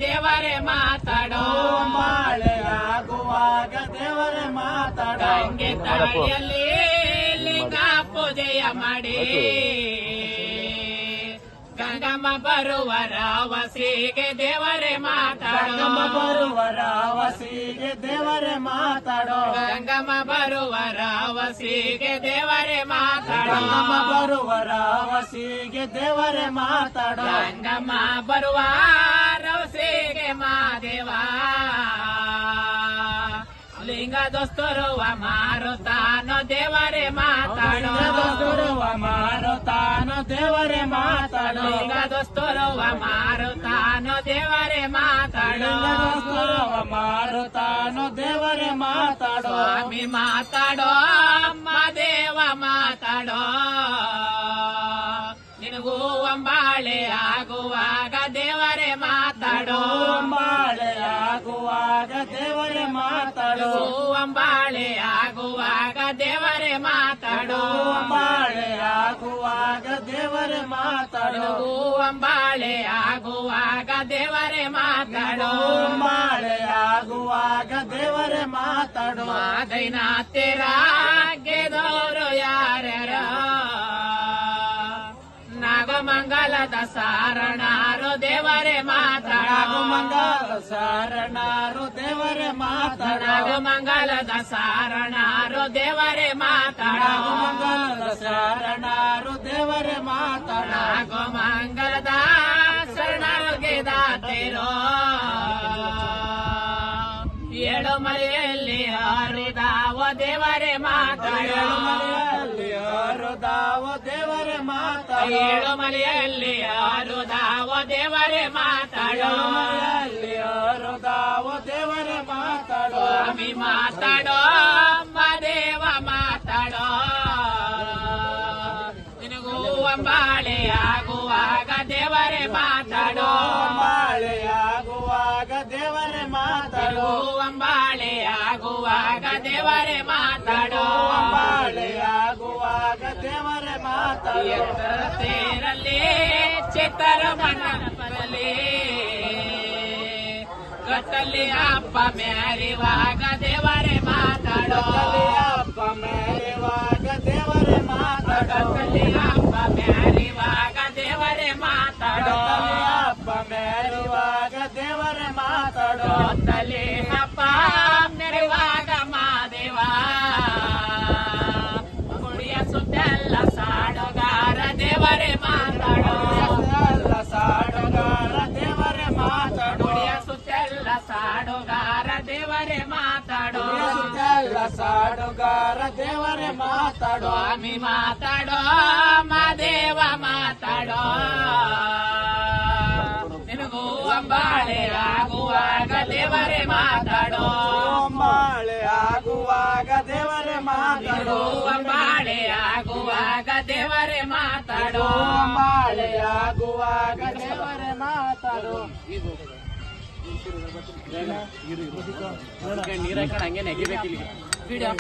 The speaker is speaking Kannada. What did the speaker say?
ದೇವರೇ ಮಾತಾಡೋ ಮಳೆ ಆಗುವಾಗ ದೇವರೇ ಮಾತಾಡೋ ಗಂಗೆ ತಳಿಯಲ್ಲಿ ಲಿಂಗ ಪೂಜೆಯ ಮಾಡಿ ಗಂಗಮ್ಮ ಬರುವರ ವಸಿಗೆ ದೇವರೇ ಮಾತಾಡೋ ಗಂಗಮ್ಮ ಬರುವರ ವಸಿಗೆ ದೇವರೇ ಮಾತಾಡೋ ಗಂಗಮ್ಮ ಬರುವರ ವಸಿಗೆ ದೇವರೇ ಮಾತಾಡೋ ಗಂಗಮ್ಮ ಬರುವರ ವಸಿಗೆ ದೇವರೇ ಮಾತಾಡೋ ಗಂಗಮ್ಮ ಬರುವ ರವಸಿಗೆ ಮಾದೇವ ಲಿಂಗ ದೋಸ್ತರುವ ಮಾರುತಾನೋ ದೇವರೇ ಮಾತಾಡೋ ಮಾರುತಾನೋ ದೇವರೇ ಮಾತಾಡೋ ಲಿಂಗ ದೋಸ್ತರುವ ಮಾರುತಾನೋ ದೇವರೇ ಮಾತಾಡೋ ಮಾರುತಾನೋ ದೇವರೇ ಮಾತಾಡೋ ಸ್ವಾಮಿ ಮಾತಾಡೋ ಮಾದೇವ ಮಾತಾಡೋ ನಿನಗೂ ಅಂಬಾಳೆ ಆಗುವಾಗ ದೇವರೇ ಮಾತಾಡೋ ಮಳೆ ಆಗುವಾಗ ದೇವರೇ ಮಾತಾಡೋ ಅಂಬಾಳೆ ಆಗುವಾಗ ದೇವರೇ ಮಾತಾಡೋ ಮಳೆ ಆಗುವಾಗ ದೇವರೇ ಮಾತಾಡೋ ಅಂಬಾಳೆ ಆಗುವಾಗ ದೇವರೇ ಮಾತಾಡೋ ಮಳೆ ಆಗುವಾಗ ದೇವರೇ ಮಾತಾಡೋ ಮಾದೈನ ತೆರ ಗೆದೋರು ಯಾರ್ಯಾರ ನಾಗಮಂಗಲದ ಸಾರಣಾರು ದೇವರೇ ಮಾತಾಡೋ ಮಂಗಲ ಶರಣರು ದೇವರೇ ಮಾತಾಡೋ ನಾಗಮಂಗಲದ ಸಾರಣಾರು ದೇವರೇ ಮಾತಾಡೋ ಮಂಗಲ ಶರಣರು ದೇವರೇ ಮಾತಾಡೋ ನಾಗಮಂಗಲದ ಶರಣರಿಗೆ ದಾತಿರೋ ಏಳು ಮಲೆಯಲ್ಲಿ ಹರಿದಾವ ದೇವರೇ ಮಾತಾಡೋ ಹರುದಾವ ದೇವರೇ ಮಾತಾಡೋ ಏಳು ಮಲೆಯಲ್ಲಿ ಹರಿದಾವ ದೇವರೇ ಮಾತಾಡೋ ಹರುದಾವ ದೇವರೇ ಮಾತಾಡೋ ಸ್ವಾಮಿ ಮಾತಾಡೋ ಮದೇವ ಮಾತಾಡೋ ನಿನಗೂ ಅಂಬಾಳೆ ಆಗುವಾಗ ದೇವರೇ ಮಾತಾಡೋ ಮಳೆ ಆಗುವಾಗ ದೇವರೇ ಮಾತಾಡೋ ಅಂಬಾಳೆ ಆಗುವಾಗ ದೇವರೇ ಮಾತಾಡೋ ಮಳೆ ಆಗುವಾಗ ದೇವರೇ ಮಾತಾಡೋ ಎತ್ತರ ತೇರಲ್ಲಿ ಚಿತ್ತರ ಮಣ್ಣಲ್ಲಿ ಗತ್ತಲ್ಲಿ ಅಪ್ಪ ಮ್ಯಾರಿವಾಗ ದೇವರೇ ಮಾತಾಡೋ ಅಪ್ಪ ಮೇರೆವಾಗ ದೇವರೇ ಮಾತಾಡೋ ಗತ್ತಲ್ಲಿ ಅಪ್ಪ ಮ್ಯಾರಿವಾಗ ದೇವರೇ ಮಾತಾಡೋ ಅಪ್ಪ ಮೇರೆವಾಗ ದೇವರೇ ಮಾತಾಡೋ ಗತ್ತಲ್ಲಿ ಅಪ್ಪ ಮೆರೆವಾಗ ಮಾದೇವ ಗುಡಿಯ ಸುತ್ತೆಲ್ಲ ಸಾಡುಗಾರ ದೇವರೇ ಮಾತಾಡೋ ಎಲ್ಲ ಸಾಡುಗಾರ ದೇವರೇ ಮಾತಾಡೋ ಗುಡಿಯ ಸುತ್ತೆಲ್ಲ ಸಾಡುಗಾರ ದೇವರೇ ಮಾತಾಡೋ ಎಲ್ಲ ಸಾಡುಗಾರ ದೇವರೇ ಮಾತಾಡೋ ಸ್ವಾಮಿ ಮಾತಾಡೋ ಮಾದೇವ ಮಾತಾಡೋ ನಿನಗೂ ಅಂಬಾಳೆ ಆಗುವಾಗ ದೇವರೇ ಮಾತಾಡೋ ಮಳೆ ಆಗುವಾಗ ದೇವರೇ ಮಾತಾಡೋ ನಿನಗೂ ಅಂಬಾಳೆ ಆಗುವಾಗ ದೇವರೇ ಮಾತಾಡೋ ಮಳೆ ಆಗುವಾಗ ದೇವರೇ ಮಾತಾಡೋ ನೀರ ಹಂಗೆ ನೆಗಿಬೇಕಿಲ್ಲ ವಿಡಿಯೋ